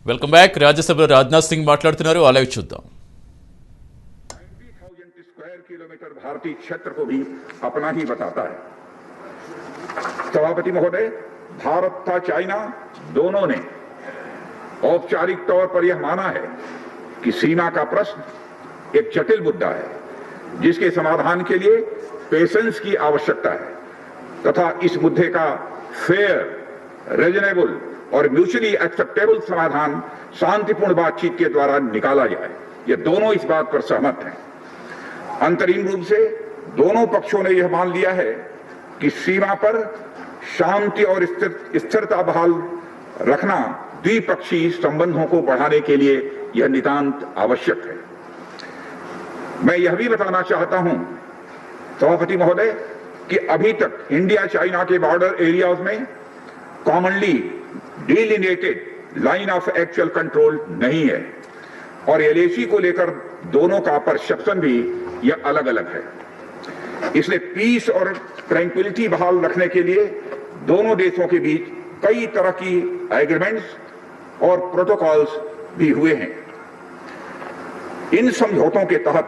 Welcome back. రాజ్యసభలో రాజ్నాథ్ సింగ్ మాట్లాడుతున్నారు. అలాగే చూద్దాం. 90,000 स्क्वायर किलोमीटर भारतीय क्षेत्र को भी अपना ही बताता है। सभापति महोदय, भारत था चाइना, दोनों ने औपचारिक तौर पर यह माना है कि सीमा का प्रश्न एक जटिल मुद्दा है जिसके समाधान के लिए पेशेंस की आवश्यकता है तथा इस मुद्दे का फेयर, रीजनेबल और म्यूचुअली एक्सेप्टेबल समाधान शांतिपूर्ण बातचीत के द्वारा निकाला जाए। ये दोनों इस बात पर सहमत हैं। अंतरिम रूप से दोनों पक्षों ने यह मान लिया है कि सीमा पर शांति और स्थिरता बहाल रखना द्विपक्षीय संबंधों को बढ़ाने के लिए यह नितांत आवश्यक है। मैं यह भी बताना चाहता हूं सभापति महोदय कि अभी तक इंडिया चाइना के बॉर्डर एरियाज में commonly delineated line of actual control नहीं है और एलएसी को लेकर दोनों का परसेप्शन भी यह अलग अलग है। इसलिए पीस और ट्रैंक्विलिटी बहाल रखने के लिए दोनों देशों के बीच कई तरह की एग्रीमेंट्स और प्रोटोकॉल्स भी हुए हैं। इन समझौतों के तहत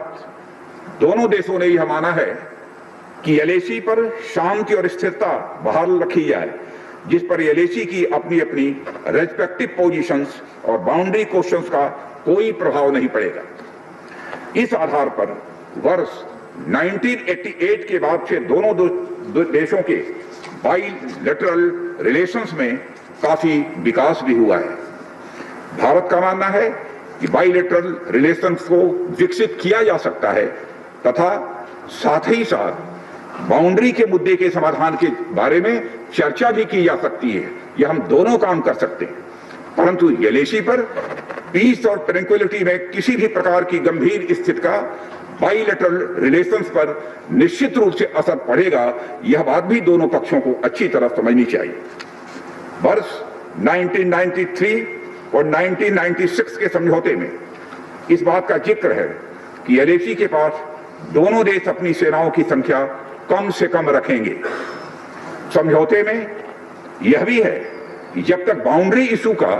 दोनों देशों ने यह माना है कि एलएसी पर शांति और स्थिरता बहाल रखी जाए, जिस पर एलएसी की अपनी अपनी रेस्पेक्टिव पोजीशंस और बाउंड्री क्वेश्चंस का कोई प्रभाव नहीं पड़ेगा। इस आधार पर वर्ष 1988 के बाद से दोनों देशों के बाइलेटरल रिलेशंस में काफी विकास भी हुआ है। भारत का मानना है कि बाइलेटरल रिलेशंस को विकसित किया जा सकता है तथा साथ ही साथ बाउंड्री के मुद्दे के समाधान के बारे में चर्चा भी की जा सकती है। यह हम दोनों काम कर सकते हैं, परंतु एलएसी पर पीस और ट्रैंक्विलिटी में किसी भी प्रकार की गंभीर स्थिति का बाइलेटरल रिलेशंस पर निश्चित रूप से असर पड़ेगा। यह बात भी दोनों पक्षों को अच्छी तरह समझनी चाहिए। वर्ष 1993 और 1996 के समझौते में इस बात का जिक्र है कि एलएसी के पास दोनों देश अपनी सेनाओं की संख्या कम से कम रखेंगे। समझौते में यह भी है कि जब तक बाउंड्री इशू का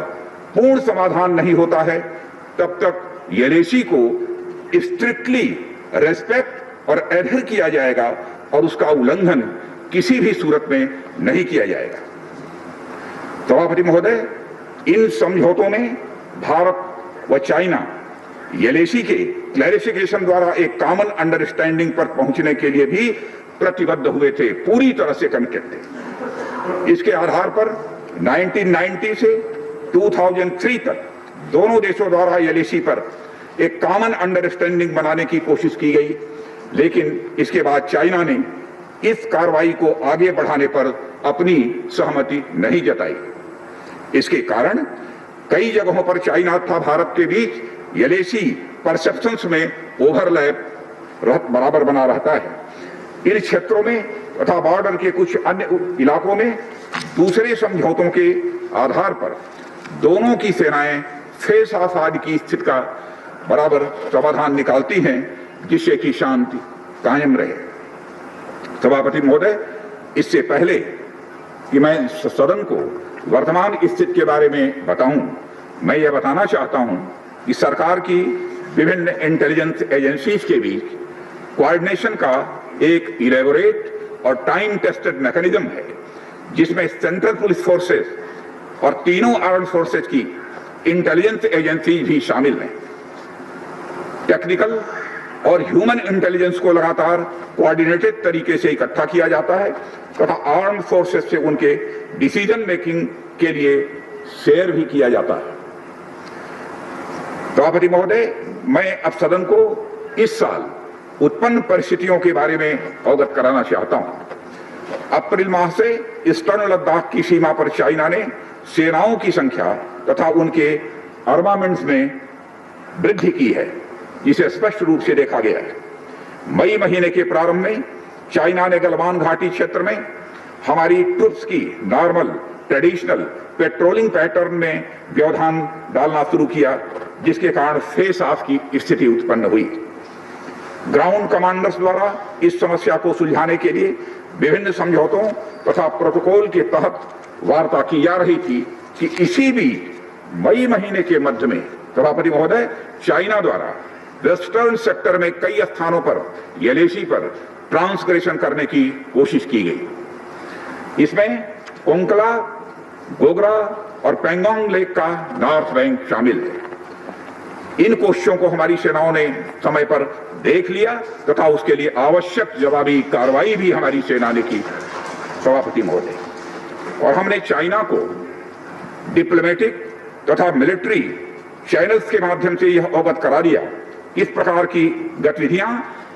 पूर्ण समाधान नहीं होता है तब तक एलएसी को स्ट्रिक्टली रेस्पेक्ट और एडहर किया जाएगा और उसका उल्लंघन किसी भी सूरत में नहीं किया जाएगा। सभापति महोदय, इन समझौतों में भारत व चाइना एलएसी के क्लैरिफिकेशन द्वारा एक कॉमन अंडरस्टैंडिंग पर पहुंचने के लिए भी प्रतिबद्ध हुए थे, पूरी तरह से कमिटेड थे। इसके आधार पर 1990 से 2003 तक दोनों देशों द्वारा एलएसी पर एक कॉमन अंडरस्टैंडिंग बनाने की कोशिश की गई, लेकिन इसके बाद चाइना ने इस कार्रवाई को आगे बढ़ाने पर अपनी सहमति नहीं जताई। इसके कारण कई जगहों पर चाइना तथा भारत के बीच एलएसी परसेप्शंस में ओवरलैप बराबर बना रहता है। इन क्षेत्रों में तथा बॉर्डर के कुछ अन्य इलाकों में दूसरे समझौतों के आधार पर दोनों की सेनाएं फेस ऑफ आदि की स्थिति का बराबर समाधान निकालती हैं, जिससे कि शांति कायम रहे। सभापति महोदय, इससे पहले कि मैं सदन को वर्तमान स्थिति के बारे में बताऊं, मैं यह बताना चाहता हूं कि सरकार की विभिन्न इंटेलिजेंस एजेंसीज के बीच कोऑर्डिनेशन का एक इलेबोरेट और टाइम टेस्टेड मैकेनिज्म है, जिसमें सेंट्रल पुलिस फोर्सेस और तीनों आर्म्ड फोर्सेस की इंटेलिजेंस एजेंसीज भी शामिल हैं। टेक्निकल और ह्यूमन इंटेलिजेंस को लगातार कोऑर्डिनेटेड तरीके से इकट्ठा किया जाता है तथा आर्म्ड फोर्सेस से उनके डिसीजन मेकिंग के लिए शेयर भी किया जाता है। सभापति महोदय, मैं अब सदन को इस साल उत्पन्न परिस्थितियों के बारे में अवगत कराना चाहता हूं। अप्रैल माह से ईस्टर्न लद्दाख की सीमा पर चाइना ने सेनाओं की संख्या तथा उनके आर्मामेंट्स में वृद्धि की है, जिसे स्पष्ट रूप से देखा गया है। मई महीने के प्रारंभ में चाइना ने गलवान घाटी क्षेत्र में हमारी ट्रुप्स की नॉर्मल ट्रेडिशनल पेट्रोलिंग पैटर्न में व्यवधान डालना शुरू किया, जिसके कारण फेस ऑफ की स्थिति उत्पन्न हुई। ग्राउंड कमांडर्स द्वारा इस समस्या को सुलझाने के लिए विभिन्न समझौतों तथा प्रोटोकॉल के तहत वार्ता की जा रही थी कि इसी बीच मई महीने के मध्य में सभापति महोदय चाइना द्वारा वेस्टर्न सेक्टर में कई स्थानों पर एलएसी पर ट्रांसग्रेशन करने की कोशिश की गई। इसमें कोंकला, गोगरा और पेंगोंग लेक का नॉर्थ बैंक शामिल है। इन कोशिशों को हमारी सेनाओं ने समय पर देख लिया तथा उसके लिए आवश्यक जवाबी कार्रवाई भी हमारी सेना ने की सभापति महोदय। और हमने चाइना को डिप्लोमेटिक तथा मिलिट्री चैनल्स के माध्यम से यह अवगत करा दिया इस प्रकार की गतिविधियां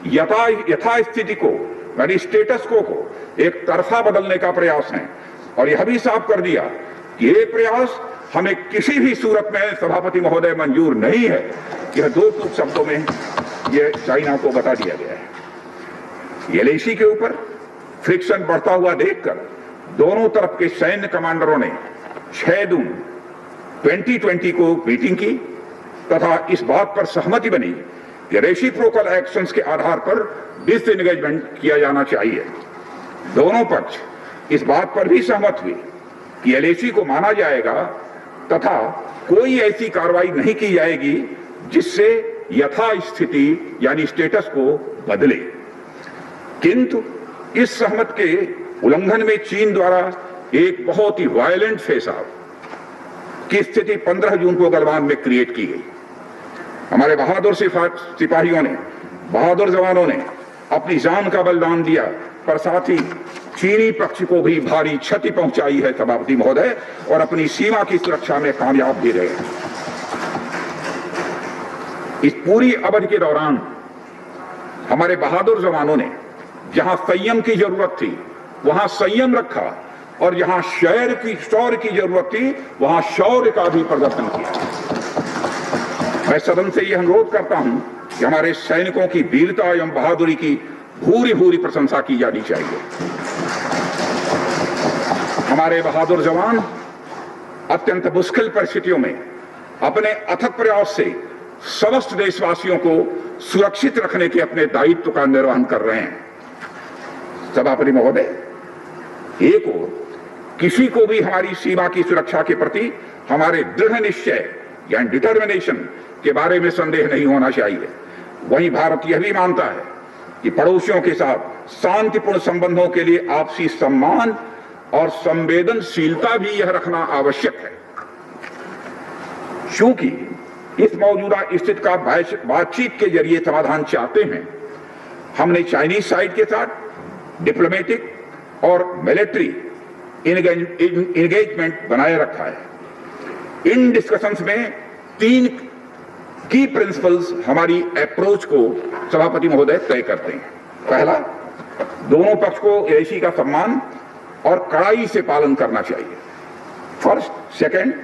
यथास्थिति को यानी स्टेटस को एक तरफा बदलने का प्रयास है। और यह भी साफ कर दिया कि ये प्रयास हमें किसी भी सूरत में सभापति महोदय मंजूर नहीं है। यह दो टूक शब्दों में यह चाइना को बता दिया गया है। एलएसी के ऊपर फ्रिक्शन बढ़ता हुआ देखकर दोनों तरफ के सैन्य कमांडरों ने 6 जून 2020 को मीटिंग की तथा इस बात पर सहमति बनी कि रेसिप्रोकल एक्शंस के आधार पर डिसएंगेजमेंट किया जाना चाहिए। दोनों पक्ष इस बात पर भी सहमत हुए कि एलएसी को माना जाएगा तथा कोई ऐसी कार्रवाई नहीं की जाएगी जिससे यथास्थिति यानी स्टेटस को बदले। किंतु इस सहमत के उल्लंघन में चीन द्वारा एक बहुत ही वायलेंट फेस ऑफ की स्थिति 15 जून को गलवान में क्रिएट की गई। हमारे बहादुर सिपाहियों ने, बहादुर जवानों ने अपनी जान का बलिदान दिया, पर साथ ही चीनी पक्ष को भी भारी क्षति पहुंचाई है सभापति महोदय, और अपनी सीमा की सुरक्षा में कामयाब भी रहे। इस पूरी अवधि के दौरान हमारे बहादुर जवानों ने जहां संयम की जरूरत थी वहां संयम रखा, और जहां शौर्य की जरूरत थी वहां शौर्य का भी प्रदर्शन किया। मैं सदन से यह अनुरोध करता हूं कि हमारे सैनिकों की वीरता एवं बहादुरी की भूरी भूरी प्रशंसा की जानी चाहिए। हमारे बहादुर जवान अत्यंत मुश्किल परिस्थितियों में अपने अथक प्रयास से समस्त देशवासियों को सुरक्षित रखने के अपने दायित्व का निर्वहन कर रहे हैं। सभापति महोदय, एक और किसी को भी हमारी सीमा की सुरक्षा के प्रति हमारे दृढ़ निश्चय या डिटर्मिनेशन के बारे में संदेह नहीं होना चाहिए। वहीं भारत यह भी मानता है कि पड़ोसियों के साथ शांतिपूर्ण संबंधों के लिए आपसी सम्मान और संवेदनशीलता भी यह रखना आवश्यक है। चूंकि इस मौजूदा स्थिति का बातचीत के जरिए समाधान चाहते हैं, हमने चाइनीज साइड के साथ डिप्लोमेटिक और मिलिट्री एंगेजमेंट बनाए रखा है। इन डिस्कशंस में 3 की प्रिंसिपल्स हमारी अप्रोच को सभापति महोदय तय करते हैं। पहला, दोनों पक्ष को एलएसी का सम्मान और कड़ाई से पालन करना चाहिए। फर्स्ट। सेकंड,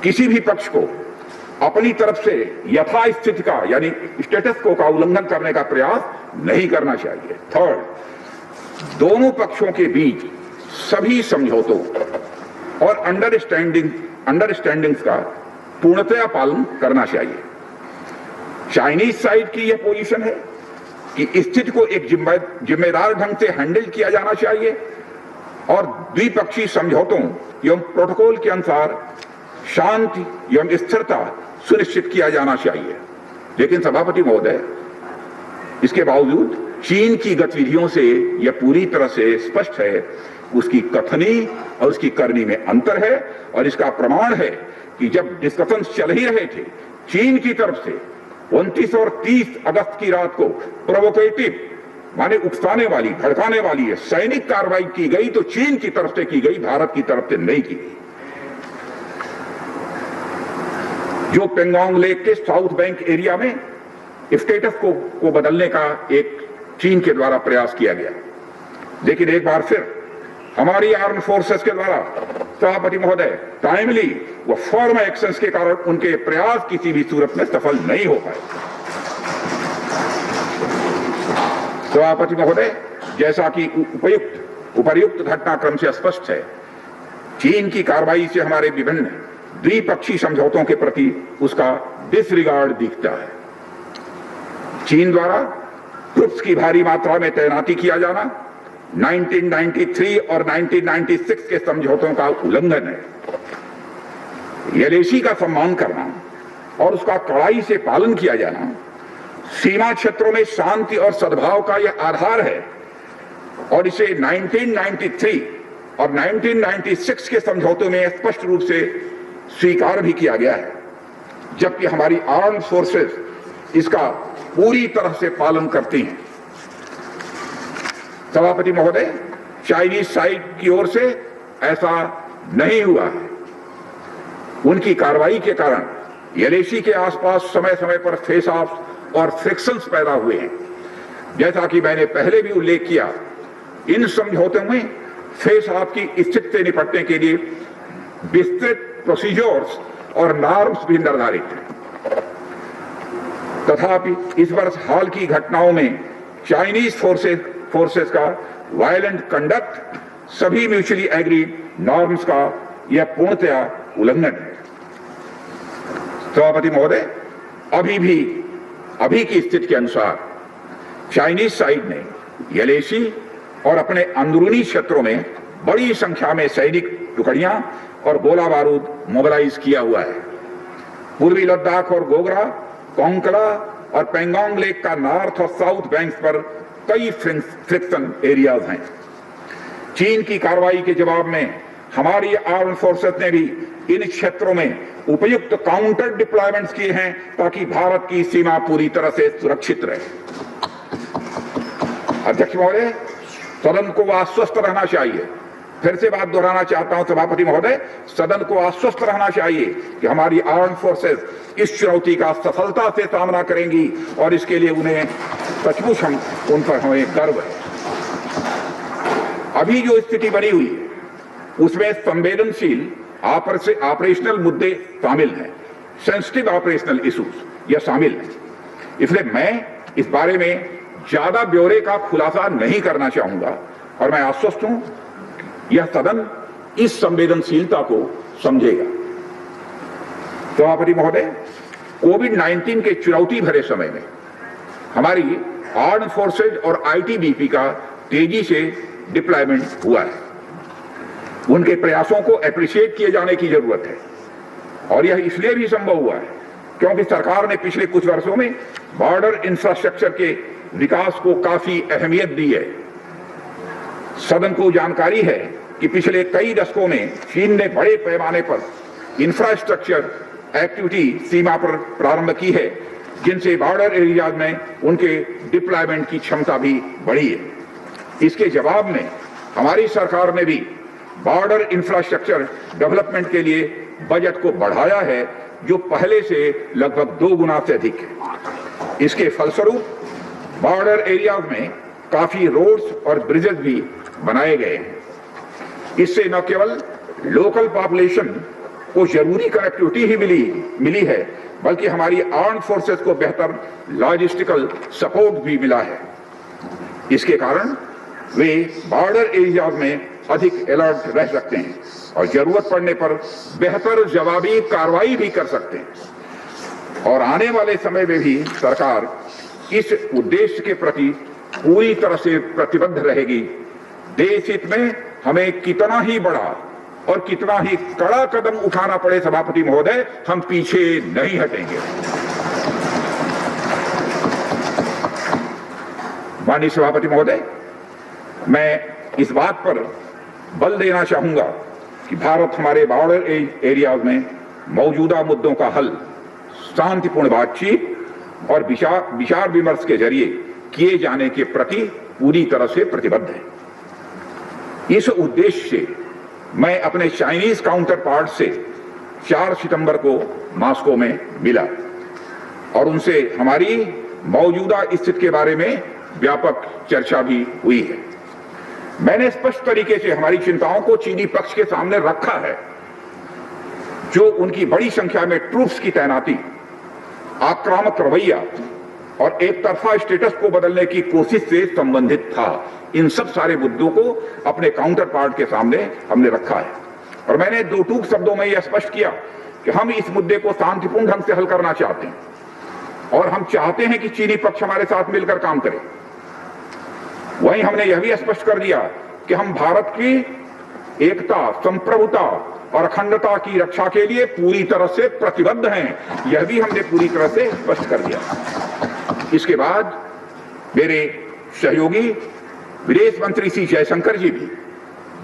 किसी भी पक्ष को अपनी तरफ से यथास्थिति का यानी स्टेटस को का उल्लंघन करने का प्रयास नहीं करना चाहिए। थर्ड, दोनों पक्षों के बीच सभी समझौतों और अंडरस्टैंडिंग्स का पूर्णतया पालन करना चाहिए। चाइनीज साइड की यह पोजीशन है कि स्थिति को एक जिम्मेदार ढंग से हैंडल किया जाना चाहिए और द्विपक्षीय समझौतों एवं प्रोटोकॉल के अनुसार शांति एवं स्थिरता सुनिश्चित किया जाना चाहिए। लेकिन सभापति महोदय, इसके बावजूद चीन की गतिविधियों से यह पूरी तरह से स्पष्ट है, उसकी कथनी और उसकी करनी में अंतर है। और इसका प्रमाण है कि जब डिस्कशन चल ही रहे थे, चीन की तरफ से 29 और 30 अगस्त की रात को प्रोवोकेटिव माने उकसाने वाली, भड़काने वाली है सैनिक कार्रवाई की गई, तो चीन की तरफ से की गई, भारत की तरफ से नहीं की गई। जो पेंगोंग लेक के साउथ बैंक एरिया में स्टेटस को बदलने का एक चीन के द्वारा प्रयास किया गया। लेकिन एक बार फिर हमारी आर्म फोर्सेस के द्वारा सभापति महोदय टाइमली व फर्म एक्शंस के कारण उनके प्रयास किसी भी सूरत में सफल नहीं हो पाए। सभापति महोदय, जैसा कि उपर्युक्त घटनाक्रम से स्पष्ट है, चीन की कार्रवाई से हमारे विभिन्न द्विपक्षीय समझौतों के प्रति उसका डिसरिगार्ड दिखता है। चीन द्वारा ट्रुप्स की भारी मात्रा में तैनाती किया जाना 1993 और 1996 के समझौतों का उल्लंघन है। एलएसी का सम्मान करना और उसका कड़ाई से पालन किया जाना सीमा क्षेत्रों में शांति और सद्भाव का यह आधार है और इसे 1993 और 1996 के समझौतों में स्पष्ट रूप से स्वीकार भी किया गया है, जबकि हमारी आर्म्ड फोर्सेस इसका पूरी तरह से पालन करती हैं। सभापति महोदय, चाइनीज साइड की ओर से ऐसा नहीं हुआ है। उनकी कार्रवाई के कारण एलएसी के आसपास समय समय पर फेस ऑफ और फ्रिक्शंस पैदा हुए हैं। जैसा कि मैंने पहले भी उल्लेख किया, इन समझौतों में फेस ऑफ की स्थिति से निपटने के लिए विस्तृत प्रोसीजर्स और नॉर्म्स भी निर्धारित हैं। तथापि इस वर्ष हाल की घटनाओं में चाइनीज फोर्सेस का वायलेंट कंडक्ट सभी म्यूचुअली एग्रीड नॉर्म्स का यह पूर्णतया उल्लंघन है। सभापति महोदय, अभी की स्थिति के अनुसार चाइनीज साइड ने एलएसी और अपने अंदरूनी क्षेत्रों में बड़ी संख्या में सैनिक टुकड़ियां और गोला बारूद मोबिलाइज किया हुआ है। पूर्वी लद्दाख और गोगरा, कोंकड़ा और पेंगोंग लेक का नॉर्थ और साउथ बैंक्स पर कई फ्रिक्शन एरियाज हैं। चीन की कार्रवाई के जवाब में हमारी आर्म्ड फोर्सेस ने भी इन क्षेत्रों में उपयुक्त काउंटर डिप्लॉयमेंट्स किए हैं ताकि भारत की सीमा पूरी तरह से सुरक्षित रहे। अध्यक्ष महोदय, सदन को आश्वस्त रहना चाहिए, फिर से बात दोहराना चाहता हूं सभापति महोदय, सदन को आश्वस्त रहना चाहिए कि हमारी आर्म्ड फोर्सेस इस चुनौती का सफलता से सामना करेंगी और इसके लिए उन्हें सचमुच उन पर हमें गर्व है। अभी जो स्थिति बनी हुई है उसमें संवेदनशील ऑपरेशनल मुद्दे शामिल हैं, सेंसिटिव ऑपरेशनल इश्यूज यह शामिल है। इसलिए मैं इस बारे में ज्यादा ब्यौरे का खुलासा नहीं करना चाहूंगा और मैं आश्वस्त हूं यह सदन इस संवेदनशीलता को समझेगा। सभापति महोदय, कोविड-19 के चुनौती भरे समय में हमारी आर्म्ड फोर्सेज और आईटीबीपी का तेजी से डिप्लॉयमेंट हुआ है। उनके प्रयासों को एप्रिशिएट किए जाने की जरूरत है और यह इसलिए भी संभव हुआ है क्योंकि सरकार ने पिछले कुछ वर्षों में बॉर्डर इंफ्रास्ट्रक्चर के विकास को काफी अहमियत दी है। सदन को जानकारी है कि पिछले कई दशकों में चीन ने बड़े पैमाने पर इंफ्रास्ट्रक्चर एक्टिविटी सीमा पर प्रारंभ की है, जिनसे बॉर्डर एरियाज में उनके डिप्लॉयमेंट की क्षमता भी बढ़ी है। इसके जवाब में हमारी सरकार ने भी बॉर्डर इंफ्रास्ट्रक्चर डेवलपमेंट के लिए बजट को बढ़ाया है, जो पहले से लगभग 2 गुना से अधिक है। इसके फलस्वरूप बॉर्डर एरियाज में काफी रोड्स और ब्रिजेस भी बनाए गए हैं। इससे न केवल लोकल पॉपुलेशन को जरूरी कनेक्टिविटी ही मिली है, बल्कि हमारी आर्म्ड फोर्सेस को बेहतर लॉजिस्टिकल सपोर्ट भी मिला है। इसके कारण वे बॉर्डर एरियाज में अधिक अलर्ट रह सकते हैं और जरूरत पड़ने पर बेहतर जवाबी कार्रवाई भी कर सकते हैं। और आने वाले समय में भी सरकार इस उद्देश्य के प्रति पूरी तरह से प्रतिबद्ध रहेगी। देश हित में हमें कितना ही बड़ा और कितना ही कड़ा कदम उठाना पड़े सभापति महोदय, हम पीछे नहीं हटेंगे। माननीय सभापति महोदय, मैं इस बात पर बल देना चाहूंगा कि भारत हमारे बॉर्डर एरियाज में मौजूदा मुद्दों का हल शांतिपूर्ण बातचीत और विचार विमर्श के जरिए किए जाने के प्रति पूरी तरह से प्रतिबद्ध है। इस उद्देश्य से मैं अपने चाइनीज काउंटर पार्ट से 4 सितंबर को मॉस्को में मिला और उनसे हमारी मौजूदा स्थिति के बारे में व्यापक चर्चा भी हुई है। मैंने स्पष्ट तरीके से हमारी चिंताओं को चीनी पक्ष के सामने रखा है, जो उनकी बड़ी संख्या में ट्रूप्स की तैनाती, आक्रामक रवैया और एक तरफा स्टेटस को बदलने की कोशिश से संबंधित था। इन सब सारे मुद्दों को अपने काउंटर पार्ट के सामने हमने रखा है और मैंने 2 टूक शब्दों में यह स्पष्ट किया कि हम इस मुद्दे को शांतिपूर्ण ढंग से हल करना चाहते हैं और हम चाहते हैं कि चीनी पक्ष हमारे साथ मिलकर काम करे। वहीं हमने यह भी स्पष्ट कर दिया कि हम भारत की एकता, संप्रभुता और अखंडता की रक्षा के लिए पूरी तरह से प्रतिबद्ध हैं, यह भी हमने पूरी तरह से स्पष्ट कर दिया। इसके बाद मेरे सहयोगी विदेश मंत्री श्री जयशंकर जी भी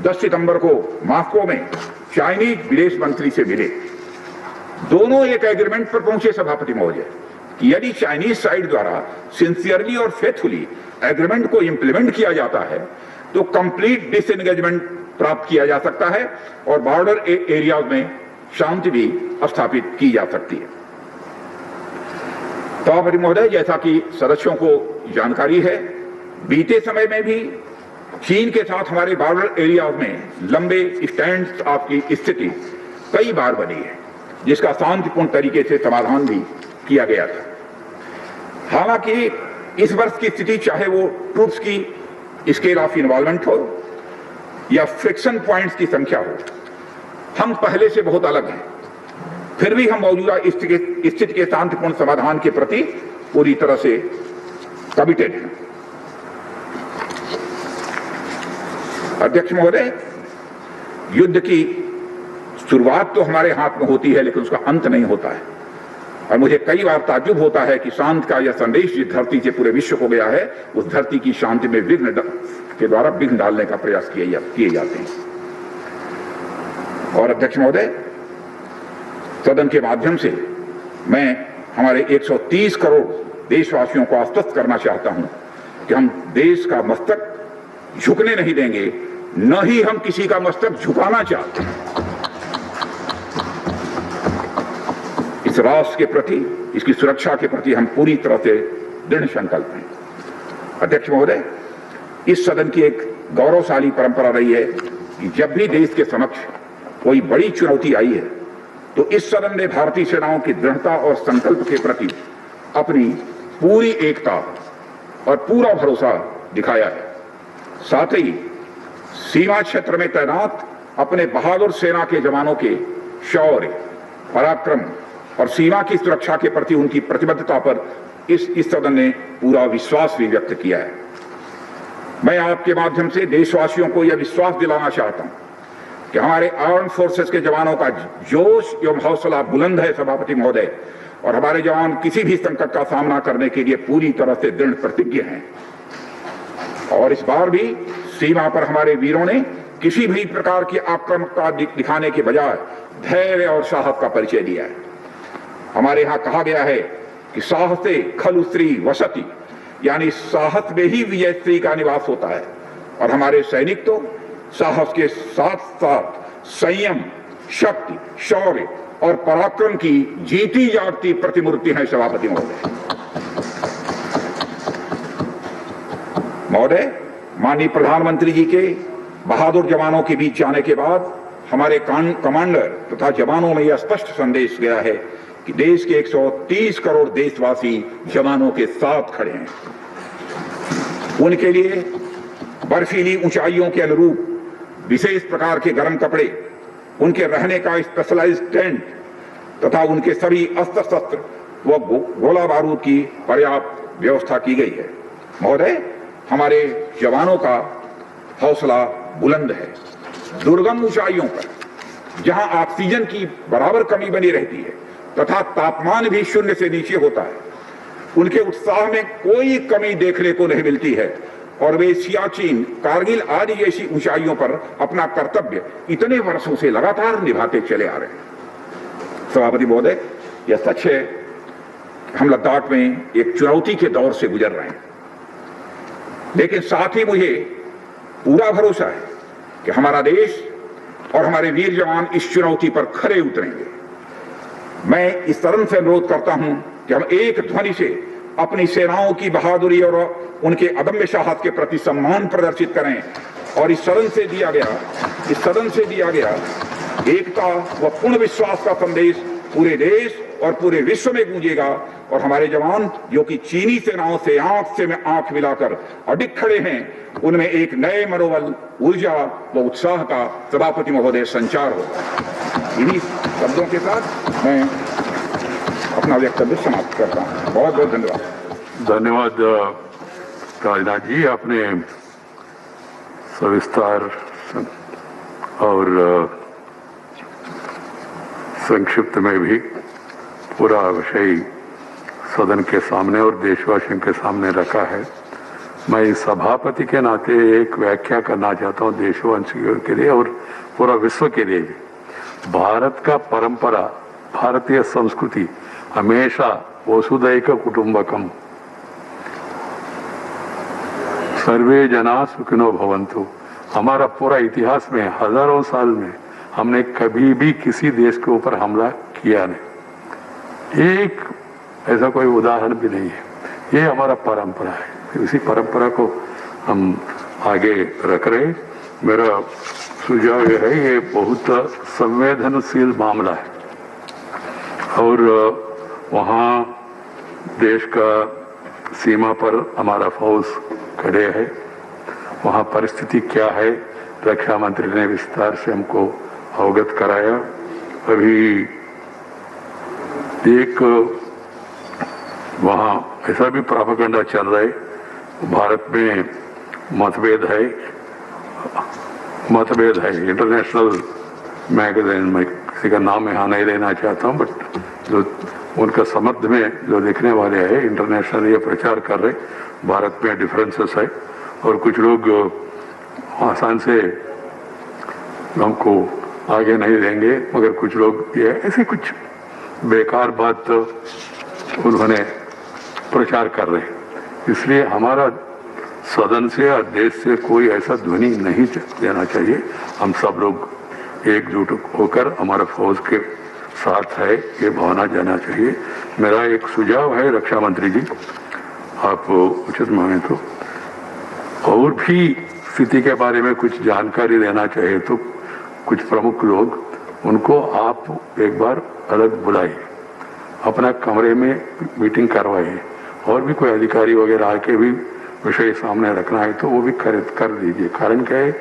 10 सितंबर को मॉस्को में चाइनीज विदेश मंत्री से मिले। दोनों एक एग्रीमेंट पर पहुंचे सभापति महोदय कि यदि चाइनीज साइड द्वारा सिंसियरली और फेथफुली एग्रीमेंट को इंप्लीमेंट किया जाता है तो कंप्लीट डिसएंगेजमेंट प्राप्त किया जा सकता है और बॉर्डर एरिया में शांति भी स्थापित की जा सकती है। सभापति महोदय, जैसा कि सदस्यों को जानकारी है, बीते समय में भी चीन के साथ हमारे बॉर्डर एरिया में लंबे स्टैंड ऑफ की स्थिति कई बार बनी है, जिसका शांतिपूर्ण तरीके से समाधान भी किया गया था। हालांकि इस वर्ष की स्थिति, चाहे वो ट्रूप्स की स्केल ऑफ इन्वॉल्वमेंट हो या फ्रिक्शन पॉइंट्स की संख्या हो, हम पहले से बहुत अलग हैं। फिर भी हम मौजूदा स्थिति के शांतिपूर्ण समाधान के प्रति पूरी तरह से कमिटेड हैं। अध्यक्ष महोदय, युद्ध की शुरुआत तो हमारे हाथ में होती है, लेकिन उसका अंत नहीं होता है। और मुझे कई बार ताज्जुब होता है कि शांति का यह संदेश जिस धरती से पूरे विश्व को गया है, उस धरती की शांति में विघ्न के द्वारा विघ्न डालने का प्रयास किए जाते हैं। और अध्यक्ष महोदय, सदन के माध्यम से मैं हमारे 130 करोड़ देशवासियों को आश्वस्त करना चाहता हूं कि हम देश का मस्तक झुकने नहीं देंगे, न ही हम किसी का मस्तक झुकाना चाहते हैं। इस राष्ट्र के प्रति, इसकी सुरक्षा के प्रति हम पूरी तरह से दृढ़ संकल्प हैं। अध्यक्ष महोदय, इस सदन की एक गौरवशाली परंपरा रही है कि जब भी देश के समक्ष कोई बड़ी चुनौती आई है तो इस सदन ने भारतीय सेनाओं की दृढ़ता और संकल्प के प्रति अपनी पूरी एकता और पूरा भरोसा दिखाया है। साथ ही सीमा क्षेत्र में तैनात अपने बहादुर सेना के जवानों के शौर्य, पराक्रम और सीमा की सुरक्षा के प्रति उनकी प्रतिबद्धता पर इस सदन ने पूरा विश्वास भी व्यक्त किया है। मैं आपके माध्यम से देशवासियों को यह विश्वास दिलाना चाहता हूं कि हमारे आर्म फोर्सेस के जवानों का जोश एवं हौसला बुलंद है सभापति महोदय, और हमारे जवान किसी भी संकट का सामना करने के लिए पूरी तरह से दृढ़ प्रतिज्ञ हैं। और इस बार भी सीमा पर हमारे वीरों ने किसी भी प्रकार की आक्रामकता दिखाने के बजाय धैर्य और साहस का परिचय दिया है। हमारे यहाँ कहा गया है कि साहसे खलु स्त्री वसति, यानी साहस में ही विजय स्त्री का निवास होता है। और हमारे सैनिक तो साहस के साथ साथ संयम, शक्ति, शौर्य और पराक्रम की जीती जागती प्रतिमूर्ति है सभापति महोदय। महोदय, माननीय प्रधानमंत्री जी के बहादुर जवानों के बीच जाने के बाद हमारे कमांडर तथा जवानों में यह स्पष्ट संदेश गया है कि देश के 130 करोड़ देशवासी जवानों के साथ खड़े हैं। उनके लिए बर्फीली ऊंचाइयों के अनुरूप विशेष प्रकार के गर्म कपड़े, उनके रहने का स्पेशलाइज्ड टेंट तथा उनके सभी अस्त्र शस्त्र व गोला बारूद की पर्याप्त व्यवस्था की गई है। महोदय, हमारे जवानों का हौसला बुलंद है। दुर्गम ऊंचाइयों पर जहां ऑक्सीजन की बराबर कमी बनी रहती है तथा तापमान भी 0 से नीचे होता है, उनके उत्साह में कोई कमी देखने को नहीं मिलती है और वे सियाचिन, कारगिल आदि जैसी ऊंचाइयों पर अपना कर्तव्य इतने वर्षों से लगातार निभाते चले आ रहे हैं। सभापति महोदय, यह सच है हम लद्दाख में एक चुनौती के दौर से गुजर रहे हैं, लेकिन साथ ही मुझे पूरा भरोसा है कि हमारा देश और हमारे वीर जवान इस चुनौती पर खरे उतरेंगे। मैं इस सदन से अनुरोध करता हूं कि हम एक ध्वनि से अपनी सेनाओं की बहादुरी और उनके अदम्य साहस के प्रति सम्मान प्रदर्शित करें और इस सदन से दिया गया एकता व पूर्ण विश्वास का संदेश पूरे देश और पूरे विश्व में गूंजेगा और हमारे जवान जो कि चीनी सेनाओं से आंख से आंख मिलाकर अडिग खड़े हैं, उनमें एक नए मनोबल, ऊर्जा व उत्साह का सभापति महोदय संचार होगा। इन्हीं शब्दों के साथ मैं अपना वक्तव्य समाप्त करता हूँ। बहुत बहुत धन्यवाद। धन्यवाद राजनाथ जी, आपने सविस्तार और संक्षिप्त में भी पूरा विषय सदन के सामने और देशवासियों के सामने रखा है। मैं सभापति के नाते एक व्याख्या करना चाहता हूँ देशवासियों के लिए और पूरा विश्व के लिए। भारत का परंपरा, भारतीय संस्कृति हमेशा वसुधैक कुटुंबकम, सर्वे जना सुखिनो भवन्तु। हमारा पूरा इतिहास में हजारों साल में हमने कभी भी किसी देश के ऊपर हमला किया नहीं, एक ऐसा कोई उदाहरण भी नहीं है। ये हमारा परंपरा है, इसी परंपरा को हम आगे रख रहे। मेरा सुझाव यह है, ये बहुत संवेदनशील मामला है और वहाँ देश का सीमा पर हमारा फौज खड़े है, वहाँ परिस्थिति क्या है रक्षा मंत्री ने विस्तार से हमको अवगत कराया। अभी एक वहाँ ऐसा भी प्रोपेगेंडा चल रहा है, भारत में मतभेद है। इंटरनेशनल मैगजीन में किसी का नाम यहाँ नहीं लेना चाहता हूँ, बट जो उनका संबंध में जो लिखने वाले हैं इंटरनेशनल ये प्रचार कर रहे भारत में डिफरेंसेस है और कुछ लोग आसान से हमको आगे नहीं देंगे, मगर कुछ लोग ये ऐसे कुछ बेकार बात उन्होंने प्रचार कर रहे। इसलिए हमारा सदन से या देश से कोई ऐसा ध्वनि नहीं देना चाहिए। हम सब लोग एकजुट होकर हमारा फौज के साथ है, ये भावना जाना चाहिए। मेरा एक सुझाव है रक्षा मंत्री जी, आप उचित माने तो और भी स्थिति के बारे में कुछ जानकारी देना चाहिए तो कुछ प्रमुख लोग उनको आप एक बार अलग बुलाइए, अपना कमरे में मीटिंग करवाइए और भी कोई अधिकारी वगैरह आके भी विषय सामने रखना है तो वो भी कर दीजिए। कारण क्या है,